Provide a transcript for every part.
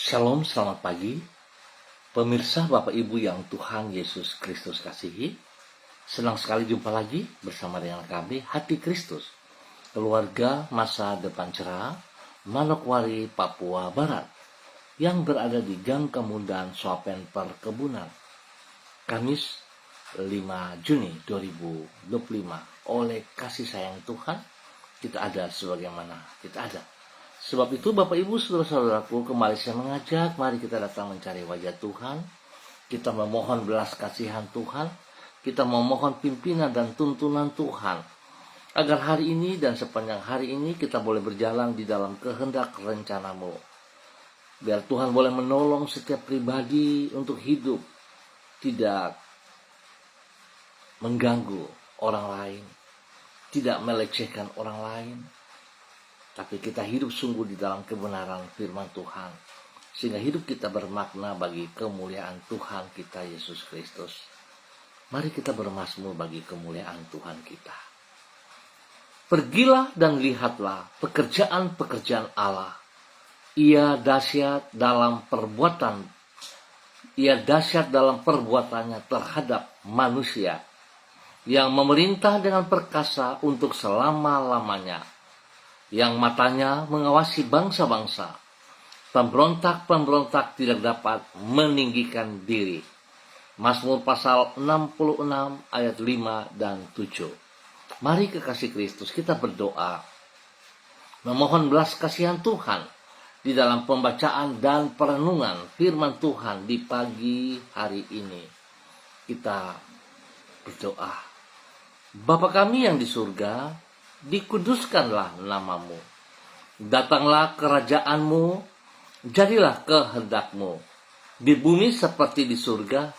Shalom, selamat pagi. Pemirsa Bapak Ibu yang Tuhan Yesus Kristus kasihi. Senang sekali jumpa lagi bersama dengan kami, Hati Kristus. Keluarga Masa Depan Cerah, Manokwari, Papua Barat. Yang berada di Gang Kemudan, Swapen Perkebunan. Kamis 5 Juni 2025. Oleh kasih sayang Tuhan, kita ada sebagaimana kita ada. Sebab itu Bapak Ibu saudara-saudaraku, kembali saya mengajak, mari kita datang mencari wajah Tuhan. Kita memohon belas kasihan Tuhan. Kita memohon pimpinan dan tuntunan Tuhan. Agar hari ini dan sepanjang hari ini kita boleh berjalan di dalam kehendak rencana-Mu. Biar Tuhan boleh menolong setiap pribadi untuk hidup. Tidak mengganggu orang lain. Tidak melecehkan orang lain. Tapi kita hidup sungguh di dalam kebenaran firman Tuhan. Sehingga hidup kita bermakna bagi kemuliaan Tuhan kita Yesus Kristus. Mari kita bermazmur bagi kemuliaan Tuhan kita. Pergilah dan lihatlah pekerjaan-pekerjaan Allah. Ia dahsyat dalam perbuatannya terhadap manusia. Yang memerintah dengan perkasa untuk selama-lamanya. Yang matanya mengawasi bangsa-bangsa. Pemberontak-pemberontak tidak dapat meninggikan diri. Mazmur pasal 66 ayat 5 dan 7. Mari kekasih Kristus kita berdoa. Memohon belas kasihan Tuhan di dalam pembacaan dan perenungan firman Tuhan di pagi hari ini. Kita berdoa. Bapa kami yang di surga, dikuduskanlah nama-Mu. Datanglah kerajaan-Mu, jadilah kehendak-Mu. Di bumi seperti di surga.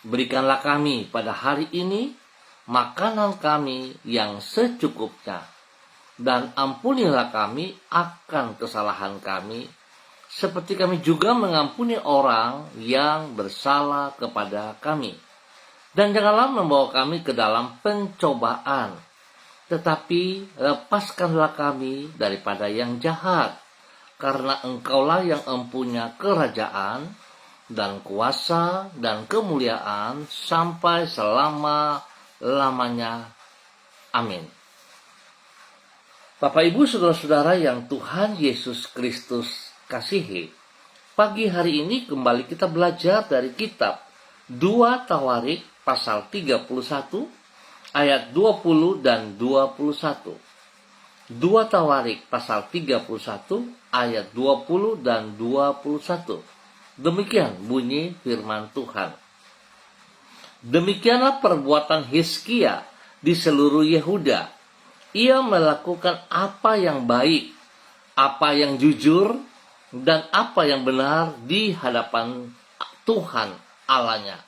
Berikanlah kami pada hari ini makanan kami yang secukupnya. Dan ampunilah kami akan kesalahan kami, seperti kami juga mengampuni orang yang bersalah kepada kami. Dan janganlah membawa kami ke dalam pencobaan, tetapi lepaskanlah kami daripada yang jahat, karena Engkaulah yang empunya kerajaan dan kuasa dan kemuliaan sampai selama-lamanya. Amin. Bapak Ibu saudara-saudara yang Tuhan Yesus Kristus kasihi, pagi hari ini kembali kita belajar dari kitab 2 Tawarik pasal 31 ayat 20 dan 21. 2 Tawarik pasal 31 ayat 20 dan 21. Demikian bunyi firman Tuhan. Demikianlah perbuatan Hizkia di seluruh Yehuda. Ia melakukan apa yang baik, apa yang jujur, dan apa yang benar di hadapan Tuhan Allahnya.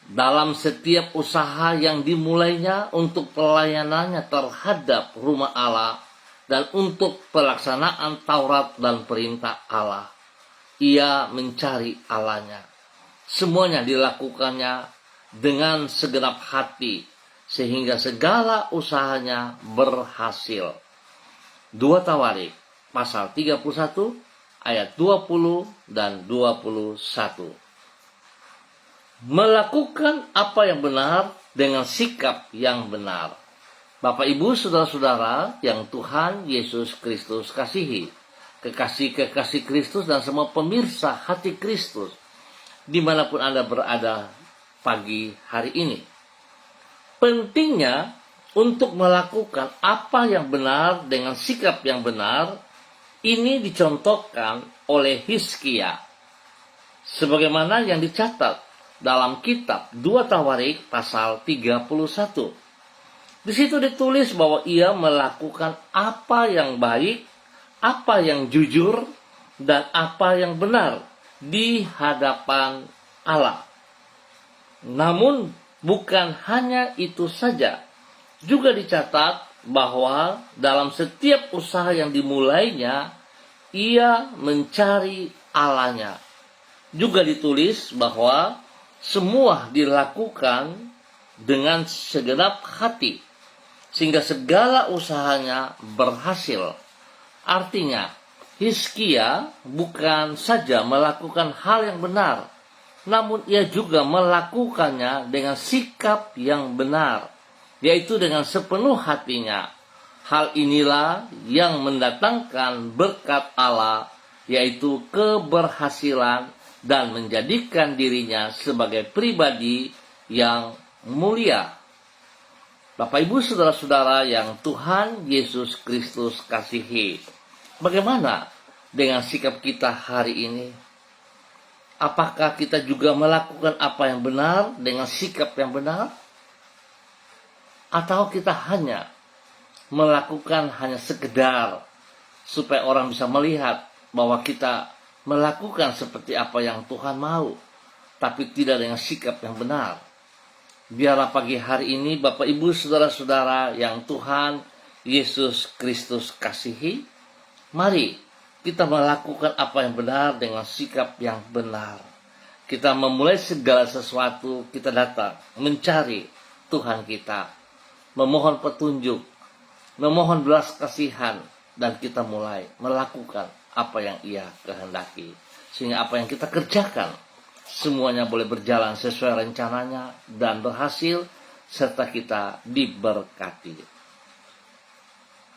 Dalam setiap usaha yang dimulainya untuk pelayanannya terhadap rumah Allah dan untuk pelaksanaan Taurat dan perintah Allah, ia mencari Allahnya. Semuanya dilakukannya dengan segenap hati sehingga segala usahanya berhasil. 2 Tawarik pasal 31 ayat 20 dan 21. Melakukan apa yang benar dengan sikap yang benar. Bapak Ibu saudara-saudara yang Tuhan Yesus Kristus kasihi, kekasih-kekasih Kristus dan semua pemirsa Hati Kristus dimanapun Anda berada pagi hari ini. Pentingnya untuk melakukan apa yang benar dengan sikap yang benar ini dicontohkan oleh Hizkia sebagaimana yang dicatat dalam kitab 2 Tawarik pasal 31. Di situ ditulis bahwa ia melakukan apa yang baik, apa yang jujur, dan apa yang benar di hadapan Allah. Namun bukan hanya itu saja. Juga dicatat bahwa dalam setiap usaha yang dimulainya, ia mencari Allahnya. Juga ditulis bahwa semua dilakukan dengan segenap hati, sehingga segala usahanya berhasil. Artinya, Hizkia bukan saja melakukan hal yang benar, namun ia juga melakukannya dengan sikap yang benar, yaitu dengan sepenuh hatinya. Hal inilah yang mendatangkan berkat Allah, yaitu keberhasilan dan menjadikan dirinya sebagai pribadi yang mulia. Bapak, Ibu, saudara-saudara yang Tuhan Yesus Kristus kasihi, bagaimana dengan sikap kita hari ini? Apakah kita juga melakukan apa yang benar dengan sikap yang benar? Atau kita hanya melakukan hanya sekedar supaya orang bisa melihat bahwa kita melakukan seperti apa yang Tuhan mau, tapi tidak dengan sikap yang benar? Biarlah pagi hari ini Bapak, Ibu, saudara-saudara yang Tuhan Yesus Kristus kasihi, mari kita melakukan apa yang benar dengan sikap yang benar. Kita memulai segala sesuatu, kita datang mencari Tuhan kita, memohon petunjuk, memohon belas kasihan, dan kita mulai melakukan apa yang Ia kehendaki. Sehingga apa yang kita kerjakan, semuanya boleh berjalan sesuai rencananya dan berhasil, serta kita diberkati.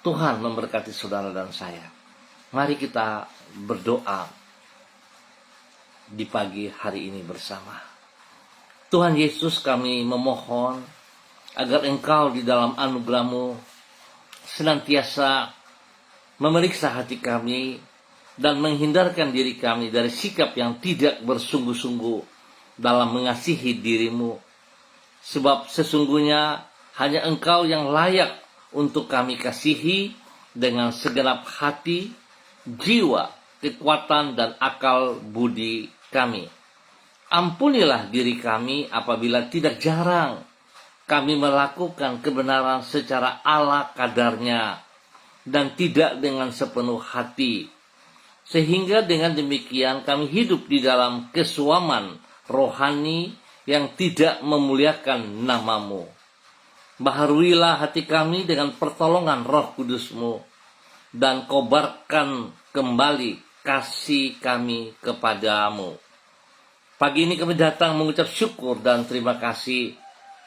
Tuhan memberkati saudara dan saya. Mari kita berdoa di pagi hari ini bersama. Tuhan Yesus, kami memohon agar Engkau di dalam anugerah-Mu senantiasa memeriksa hati kami dan menghindarkan diri kami dari sikap yang tidak bersungguh-sungguh dalam mengasihi diri-Mu. Sebab sesungguhnya hanya Engkau yang layak untuk kami kasihi dengan segenap hati, jiwa, kekuatan, dan akal budi kami. Ampunilah diri kami apabila tidak jarang kami melakukan kebenaran secara ala kadarnya dan tidak dengan sepenuh hati, sehingga dengan demikian kami hidup di dalam kesuaman rohani yang tidak memuliakan nama-Mu. Baharuilah hati kami dengan pertolongan Roh Kudus-Mu, dan kobarkan kembali kasih kami kepadamu. Pagi ini kami datang mengucap syukur dan terima kasih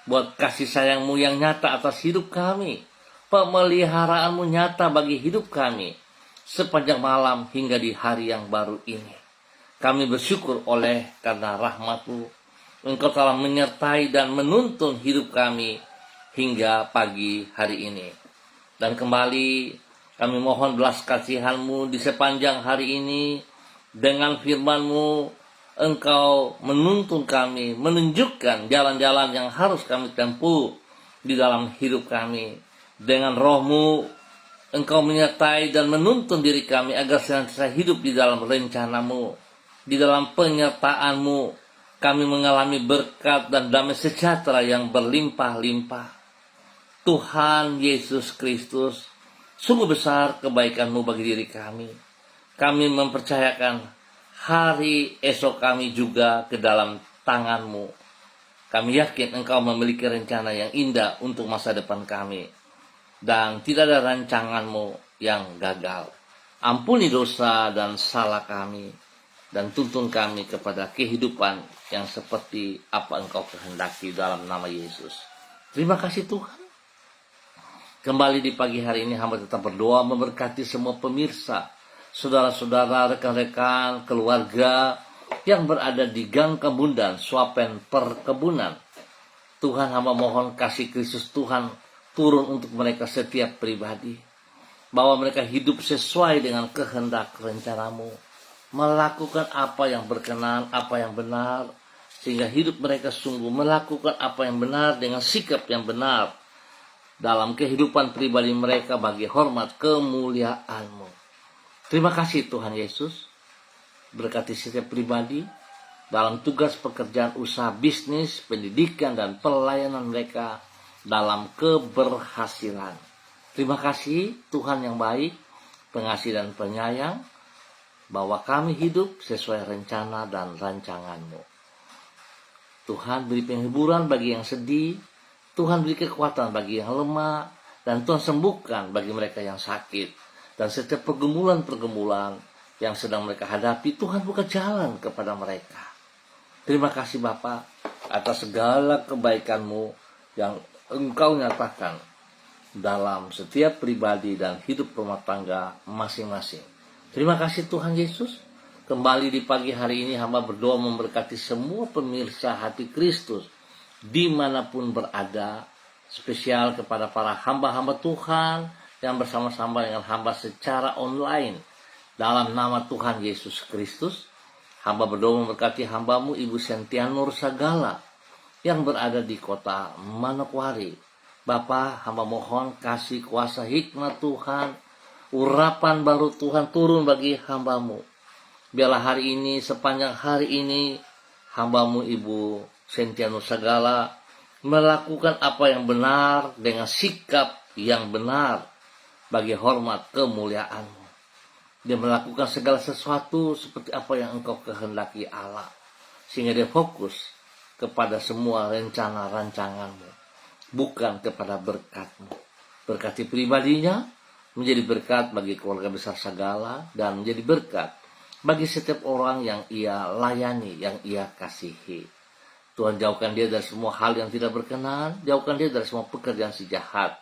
buat kasih sayang-Mu yang nyata atas hidup kami, pemeliharaanmu nyata bagi hidup kami sepanjang malam hingga di hari yang baru ini. Kami bersyukur oleh karena rahmat-Mu, Engkau telah menyertai dan menuntun hidup kami hingga pagi hari ini. Dan kembali kami mohon belas kasihan-Mu di sepanjang hari ini. Dengan firman-Mu Engkau menuntun kami, menunjukkan jalan-jalan yang harus kami tempuh di dalam hidup kami. Dengan Roh-Mu Engkau menyertai dan menuntun diri kami agar senantiasa hidup di dalam rencana-Mu. Di dalam penyertaan-Mu kami mengalami berkat dan damai sejahtera yang berlimpah-limpah. Tuhan Yesus Kristus, sungguh besar kebaikan-Mu bagi diri kami. Kami mempercayakan hari esok kami juga ke dalam tangan-Mu. Kami yakin Engkau memiliki rencana yang indah untuk masa depan kami. Dan tidak ada rancangan-Mu yang gagal. Ampuni dosa dan salah kami, dan tuntun kami kepada kehidupan yang seperti apa Engkau kehendaki dalam nama Yesus. Terima kasih Tuhan. Kembali di pagi hari ini hamba tetap berdoa memberkati semua pemirsa, saudara-saudara, rekan-rekan, keluarga yang berada di Gang Kebundan, Swapen Perkebunan. Tuhan, hamba mohon kasih Kristus Tuhan turun untuk mereka setiap pribadi, bahwa mereka hidup sesuai dengan kehendak rencana-Mu, melakukan apa yang berkenan, apa yang benar, sehingga hidup mereka sungguh melakukan apa yang benar dengan sikap yang benar dalam kehidupan pribadi mereka bagi hormat kemuliaan-Mu. Terima kasih Tuhan Yesus. Berkati setiap pribadi dalam tugas pekerjaan, usaha, bisnis, pendidikan, dan pelayanan mereka dalam keberhasilan. Terima kasih Tuhan yang baik, pengasih dan penyayang, bahwa kami hidup sesuai rencana dan rancangan-Mu. Tuhan beri penghiburan bagi yang sedih, Tuhan beri kekuatan bagi yang lemah, dan Tuhan sembuhkan bagi mereka yang sakit. Dan setiap pergumulan-pergumulan yang sedang mereka hadapi, Tuhan buka jalan kepada mereka. Terima kasih Bapa atas segala kebaikan-Mu yang Engkau nyatakan dalam setiap pribadi dan hidup rumah tangga masing-masing. Terima kasih Tuhan Yesus. Kembali di pagi hari ini hamba berdoa memberkati semua pemirsa Hati Kristus dimanapun berada, spesial kepada para hamba-hamba Tuhan yang bersama-sama dengan hamba secara online. Dalam nama Tuhan Yesus Kristus, hamba berdoa memberkati hambamu Ibu Sentia Nur Sagala yang berada di kota Manokwari. Bapa, hamba mohon kasih kuasa hikmat Tuhan, urapan baru Tuhan turun bagi hambamu. Biarlah hari ini, sepanjang hari ini, hambamu Ibu Sentia Nur Sagala melakukan apa yang benar dengan sikap yang benar bagi hormat kemuliaan-Mu. Dia melakukan segala sesuatu seperti apa yang Engkau kehendaki Allah. Sehingga dia fokus kepada semua rencana rancangan-Mu, bukan kepada berkat-Mu. Berkati pribadinya, menjadi berkat bagi keluarga besar Sagala, dan menjadi berkat bagi setiap orang yang ia layani, yang ia kasihi. Tuhan jauhkan dia dari semua hal yang tidak berkenan, jauhkan dia dari semua pekerjaan si jahat.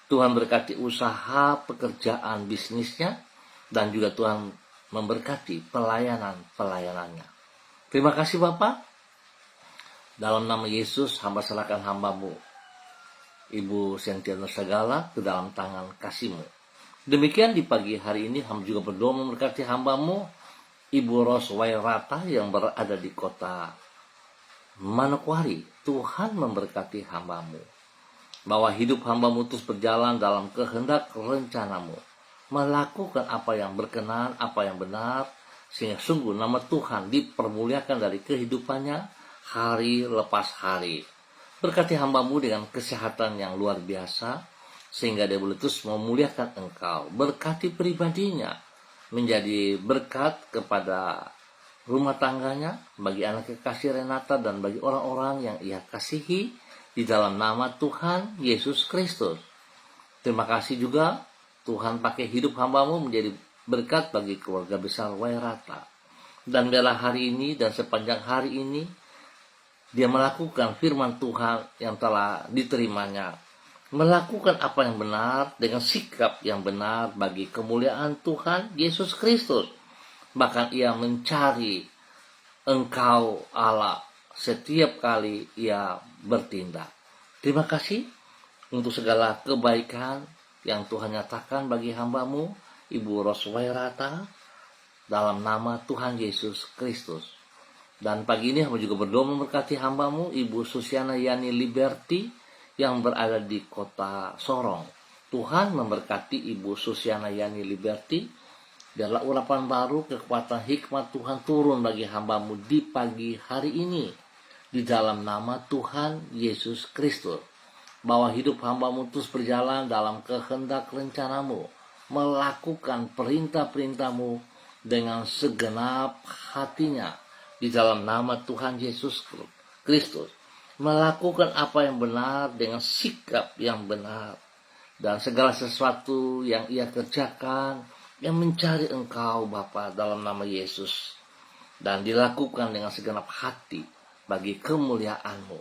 Tuhan berkati usaha, pekerjaan, bisnisnya, dan juga Tuhan memberkati pelayanannya. Terima kasih Bapak. Dalam nama Yesus, hamba serahkan hambamu Ibu Sentia Nur Sagala ke dalam tangan kasih-Mu. Demikian di pagi hari ini, hamba juga berdoa memberkati hambamu Ibu Ros Wairata yang berada di kota Manokwari. Tuhan memberkati hambamu, bahwa hidup hambamu terus berjalan dalam kehendak rencana-Mu, melakukan apa yang berkenan, apa yang benar, sehingga sungguh nama Tuhan dipermuliakan dari kehidupannya hari lepas hari. Berkati hambamu dengan kesehatan yang luar biasa, sehingga dia boleh terus memuliakan Engkau. Berkati pribadinya, menjadi berkat kepada rumah tangganya, bagi anak kekasih Renata dan bagi orang-orang yang ia kasihi, di dalam nama Tuhan Yesus Kristus. Terima kasih juga Tuhan pakai hidup hambamu menjadi berkat bagi keluarga besar Wairata. Dan biarlah hari ini dan sepanjang hari ini, dia melakukan firman Tuhan yang telah diterimanya. Melakukan apa yang benar dengan sikap yang benar bagi kemuliaan Tuhan Yesus Kristus. Bahkan ia mencari Engkau Allah setiap kali ia bertindak. Terima kasih untuk segala kebaikan yang Tuhan nyatakan bagi hambamu Ibu Ros Wairata dalam nama Tuhan Yesus Kristus. Dan pagi ini hamba juga berdoa memberkati hambamu Ibu Susiana Yani Liberty yang berada di kota Sorong. Tuhan memberkati Ibu Susiana Yani Liberty. Biarlah urapan baru, kekuatan hikmat Tuhan turun bagi hambamu di pagi hari ini, di dalam nama Tuhan Yesus Kristus. Bahwa hidup hambamu terus berjalan dalam kehendak rencana-Mu, melakukan perintah-perintah-Mu dengan segenap hatinya, di dalam nama Tuhan Yesus Kristus. Melakukan apa yang benar dengan sikap yang benar, dan segala sesuatu yang ia kerjakan yang mencari Engkau Bapa dalam nama Yesus, dan dilakukan dengan segenap hati bagi kemuliaan-Mu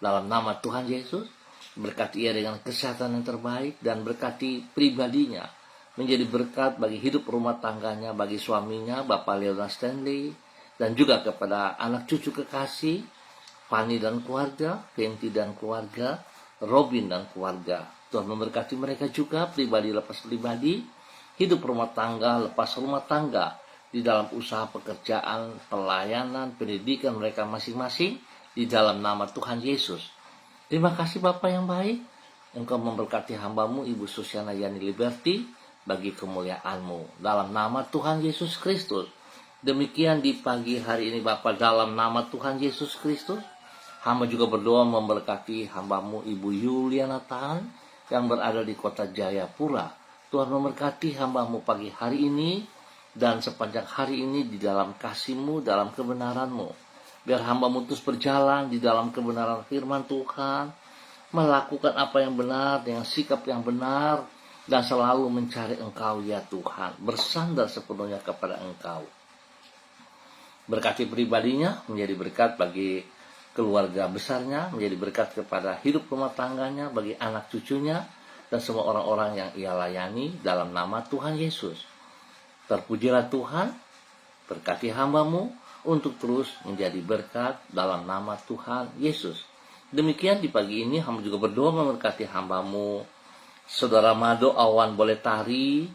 dalam nama Tuhan Yesus. Berkati ia dengan kesehatan yang terbaik, dan berkati pribadinya menjadi berkat bagi hidup rumah tangganya, bagi suaminya Bapak Leonard Stanley, dan juga kepada anak cucu kekasih Fanny dan keluarga, Fenty dan keluarga, Robin dan keluarga. Tuhan memberkati mereka juga, pribadi lepas pribadi, hidup rumah tangga lepas rumah tangga, di dalam usaha pekerjaan, pelayanan, pendidikan mereka masing-masing, di dalam nama Tuhan Yesus. Terima kasih Bapa yang baik, Engkau memberkati hambamu Ibu Susiana Yani Liberty bagi kemuliaan-Mu dalam nama Tuhan Yesus Kristus. Demikian di pagi hari ini Bapa, dalam nama Tuhan Yesus Kristus, hamba juga berdoa memberkati hambamu Ibu Yuliana Tan yang berada di kota Jayapura. Tuhan memberkati hambamu pagi hari ini dan sepanjang hari ini di dalam kasih-Mu, dalam kebenaran-Mu. Biar hambamu terus berjalan di dalam kebenaran firman Tuhan, melakukan apa yang benar dengan sikap yang benar, dan selalu mencari Engkau ya Tuhan, bersandar sepenuhnya kepada Engkau. Berkati pribadinya menjadi berkat bagi keluarga besarnya, menjadi berkat kepada hidup rumah tangganya, bagi anak cucunya, dan semua orang-orang yang ia layani dalam nama Tuhan Yesus. Terpujilah Tuhan, berkati hamba-Mu untuk terus menjadi berkat dalam nama Tuhan Yesus. Demikian di pagi ini hamba juga berdoa memberkati hamba-Mu, Saudara Mado Awan Boletari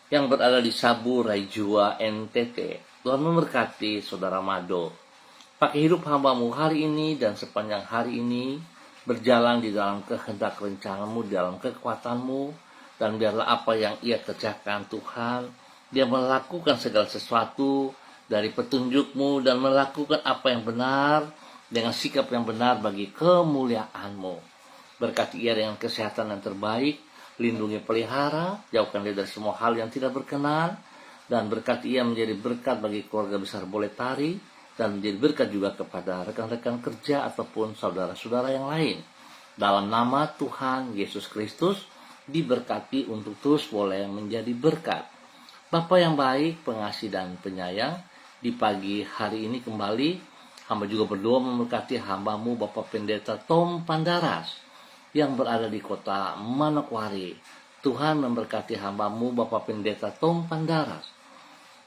yang berada di Sabu, Raijua, NTT. Tuhan memberkati Saudara Mado. Pakai hidup hamba-Mu hari ini dan sepanjang hari ini berjalan di dalam kehendak rencana-Mu, di dalam kekuatan-Mu, dan biarlah apa yang ia kerjakan Tuhan, dia melakukan segala sesuatu dari petunjuk-Mu dan melakukan apa yang benar dengan sikap yang benar bagi kemuliaan-Mu. Berkati ia dengan kesehatan yang terbaik, lindungi pelihara, jauhkan dia dari semua hal yang tidak berkenan, dan berkati ia menjadi berkat bagi keluarga besar Boletari, dan menjadi berkat juga kepada rekan-rekan kerja ataupun saudara-saudara yang lain. Dalam nama Tuhan Yesus Kristus, diberkati untuk terus boleh menjadi berkat. Bapa yang baik, pengasih dan penyayang, di pagi hari ini kembali, hamba juga berdoa memberkati hamba-Mu Bapak Pendeta Tom Pandaras, yang berada di kota Manokwari. Tuhan memberkati hamba-Mu Bapak Pendeta Tom Pandaras.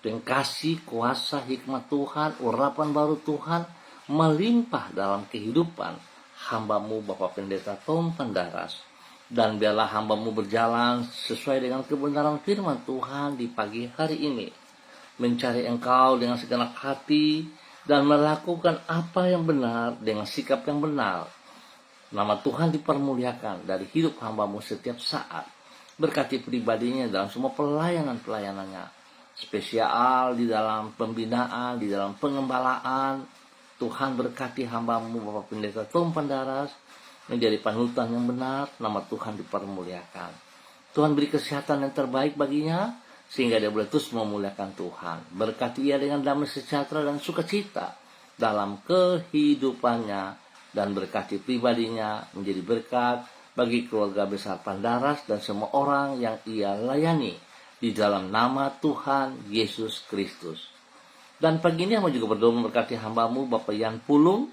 Dengan kasih, kuasa, hikmat Tuhan, urapan baru Tuhan melimpah dalam kehidupan hamba-Mu Bapak Pendeta Tom Pandaras. Dan biarlah hamba-Mu berjalan sesuai dengan kebenaran firman Tuhan di pagi hari ini. Mencari Engkau dengan segenap hati dan melakukan apa yang benar dengan sikap yang benar. Nama Tuhan dipermuliakan dari hidup hamba-Mu setiap saat. Berkati pribadinya dalam semua pelayanan-pelayanannya. Spesial di dalam pembinaan, di dalam pengembalaan. Tuhan berkati hamba-Mu Bapak Pendeta Tom Pandaras menjadi panutan yang benar, nama Tuhan dipermuliakan. Tuhan beri kesehatan yang terbaik baginya, sehingga dia boleh terus memuliakan Tuhan. Berkati ia dengan damai sejahtera dan sukacita dalam kehidupannya, dan berkati pribadinya menjadi berkat bagi keluarga besar Pandaras dan semua orang yang ia layani. Di dalam nama Tuhan Yesus Kristus. Dan pagi ini hamba juga berdoa memberkati hamba-Mu Bapak Yan Pulung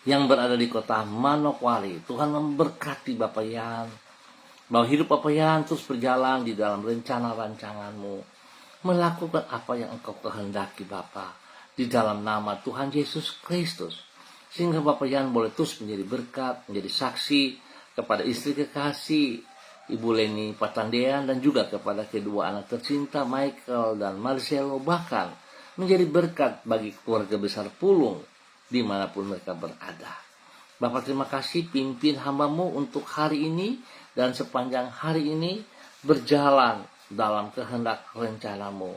yang berada di kota Manokwari. Tuhan memberkati Bapak Yan, bahwa hidup Bapak Yan terus berjalan di dalam rencana-rancangan-Mu, melakukan apa yang Engkau kehendaki Bapa, di dalam nama Tuhan Yesus Kristus. Sehingga Bapak Yan boleh terus menjadi berkat, menjadi saksi kepada istri kekasih Ibu Leni Patandean, dan juga kepada kedua anak tercinta Michael dan Marcelo, bahkan menjadi berkat bagi keluarga besar Pulung dimanapun mereka berada. Bapak terima kasih, pimpin hamba-Mu untuk hari ini dan sepanjang hari ini berjalan dalam kehendak rencana-Mu.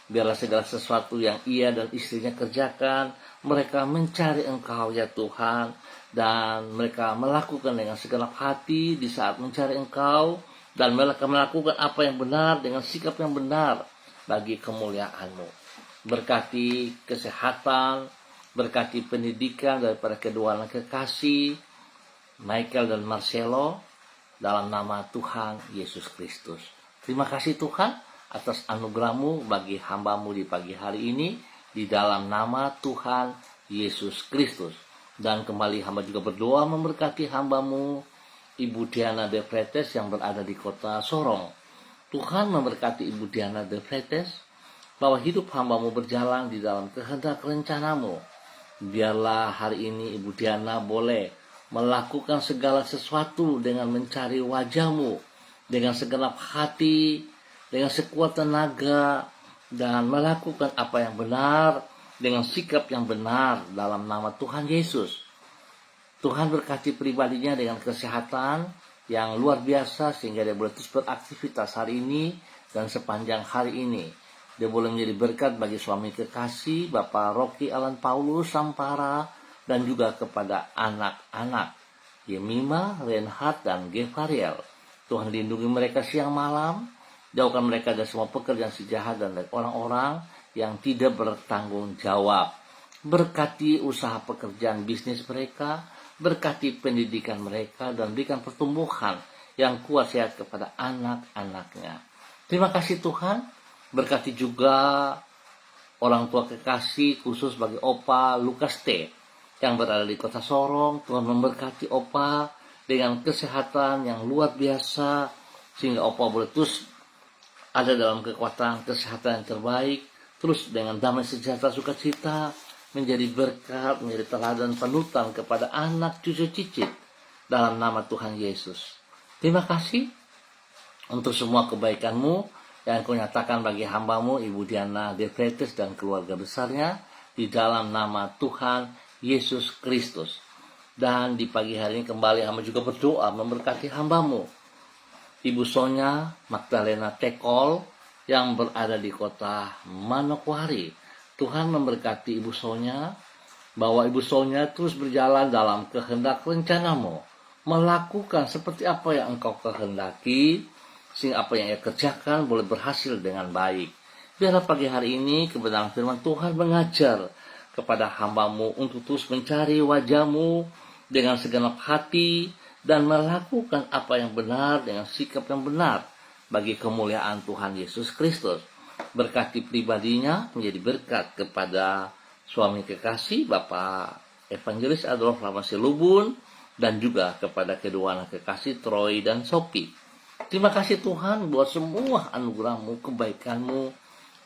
Biarlah segala sesuatu yang ia dan istrinya kerjakan, mereka mencari Engkau ya Tuhan, dan mereka melakukan dengan segenap hati di saat mencari Engkau, dan mereka melakukan apa yang benar dengan sikap yang benar bagi kemuliaan-Mu. Berkati kesehatan, berkati pendidikan daripada kedua anak kekasih Michael dan Marcelo, dalam nama Tuhan Yesus Kristus. Terima kasih Tuhan atas anugerah-Mu bagi hamba-Mu di pagi hari ini, di dalam nama Tuhan Yesus Kristus. Dan kembali hamba juga berdoa memberkati hamba-Mu Ibu Diana De Fretes yang berada di kota Sorong. Tuhan memberkati Ibu Diana De Fretes, bahwa hidup hamba-Mu berjalan di dalam kehendak rencana-Mu. Biarlah hari ini Ibu Diana boleh melakukan segala sesuatu dengan mencari wajah-Mu, dengan segenap hati, dengan sekuat tenaga, dan melakukan apa yang benar, dengan sikap yang benar dalam nama Tuhan Yesus. Tuhan berkati pribadinya dengan kesehatan yang luar biasa, sehingga dia boleh terus beraktivitas hari ini dan sepanjang hari ini. Dia boleh menjadi berkat bagi suami kekasih Bapak Rocky Alan Paulus Sampara, dan juga kepada anak-anak Yemima, Reinhard, dan Gevariel. Tuhan lindungi mereka siang malam, jauhkan mereka dari semua pekerjaan si jahat dan dari orang-orang yang tidak bertanggung jawab. Berkati usaha pekerjaan bisnis mereka, berkati pendidikan mereka, dan berikan pertumbuhan yang kuat sehat kepada anak-anaknya. Terima kasih Tuhan, berkati juga orang tua kekasih khusus bagi Opa Lukas T yang berada di kota Sorong. Tuhan memberkati Opa dengan kesehatan yang luar biasa, sehingga Opa boleh terus ada dalam kekuatan kesehatan yang terbaik, terus dengan damai sejahtera sukacita, menjadi berkat, menjadi teladan panutan kepada anak cucu cicit dalam nama Tuhan Yesus. Terima kasih untuk semua kebaikan-Mu yang Kau nyatakan bagi hamba-Mu Ibu Diana De Freitas dan keluarga besarnya di dalam nama Tuhan Yesus Kristus. Dan di pagi hari ini kembali hamba juga berdoa memberkati hamba-Mu Ibu Sonya Magdalena Tekol yang berada di kota Manokwari. Tuhan memberkati Ibu Sonya, bahwa Ibu Sonya terus berjalan dalam kehendak rencana-Mu, melakukan seperti apa yang Engkau kehendaki, sehingga apa yang ia kerjakan boleh berhasil dengan baik. Biarlah pagi hari ini kebenaran firman Tuhan mengajar kepada hamba-Mu untuk terus mencari wajah-Mu dengan segenap hati, dan melakukan apa yang benar dengan sikap yang benar bagi kemuliaan Tuhan Yesus Kristus. Berkati pribadinya menjadi berkat kepada suami kekasih Bapak Evangelis Adolf Ramasi Lubun, dan juga kepada kedua anak kekasih Troy dan Sophie. Terima kasih Tuhan buat semua anugerah-Mu, kebaikan-Mu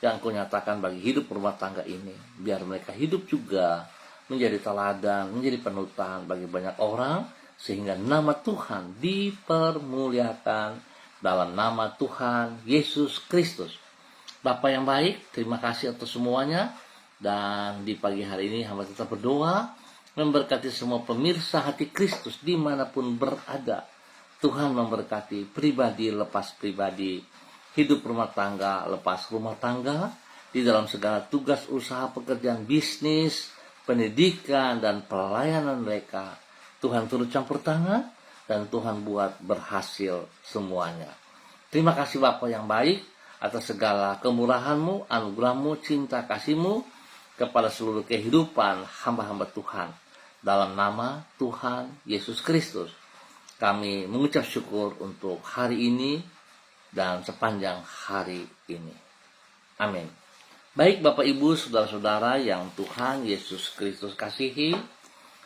yang Kau nyatakan bagi hidup rumah tangga ini. Biar mereka hidup juga menjadi teladan, menjadi panutan bagi banyak orang, sehingga nama Tuhan dipermuliakan dalam nama Tuhan Yesus Kristus. Bapa yang baik, terima kasih atas semuanya. Dan di pagi hari ini hamba tetap berdoa memberkati semua pemirsa hati Kristus dimanapun berada. Tuhan memberkati pribadi lepas pribadi, hidup rumah tangga lepas rumah tangga, di dalam segala tugas usaha pekerjaan bisnis, pendidikan, dan pelayanan mereka. Tuhan turut campur tangan dan Tuhan buat berhasil semuanya. Terima kasih Bapa yang baik atas segala kemurahan-Mu, anugerah-Mu, cinta kasih-Mu kepada seluruh kehidupan hamba-hamba Tuhan. Dalam nama Tuhan Yesus Kristus, kami mengucap syukur untuk hari ini dan sepanjang hari ini. Amin. Baik Bapak Ibu, saudara-saudara yang Tuhan Yesus Kristus kasihi,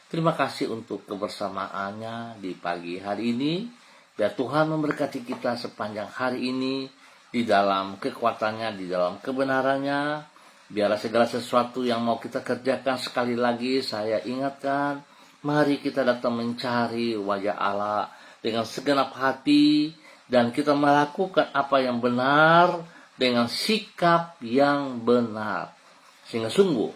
terima kasih untuk kebersamaannya di pagi hari ini. Biar Tuhan memberkati kita sepanjang hari ini di dalam kekuatannya, di dalam kebenarannya. Biarlah segala sesuatu yang mau kita kerjakan, sekali lagi saya ingatkan, mari kita datang mencari wajah Allah dengan segenap hati, dan kita melakukan apa yang benar dengan sikap yang benar. Sehingga sungguh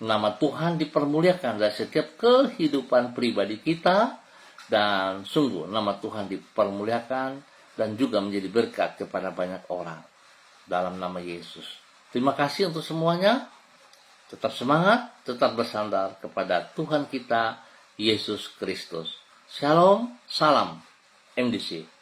nama Tuhan dipermuliakan dari setiap kehidupan pribadi kita, dan sungguh nama Tuhan dipermuliakan dan juga menjadi berkat kepada banyak orang dalam nama Yesus. Terima kasih untuk semuanya. Tetap semangat, tetap bersandar kepada Tuhan kita Yesus Kristus. Shalom, salam MDC.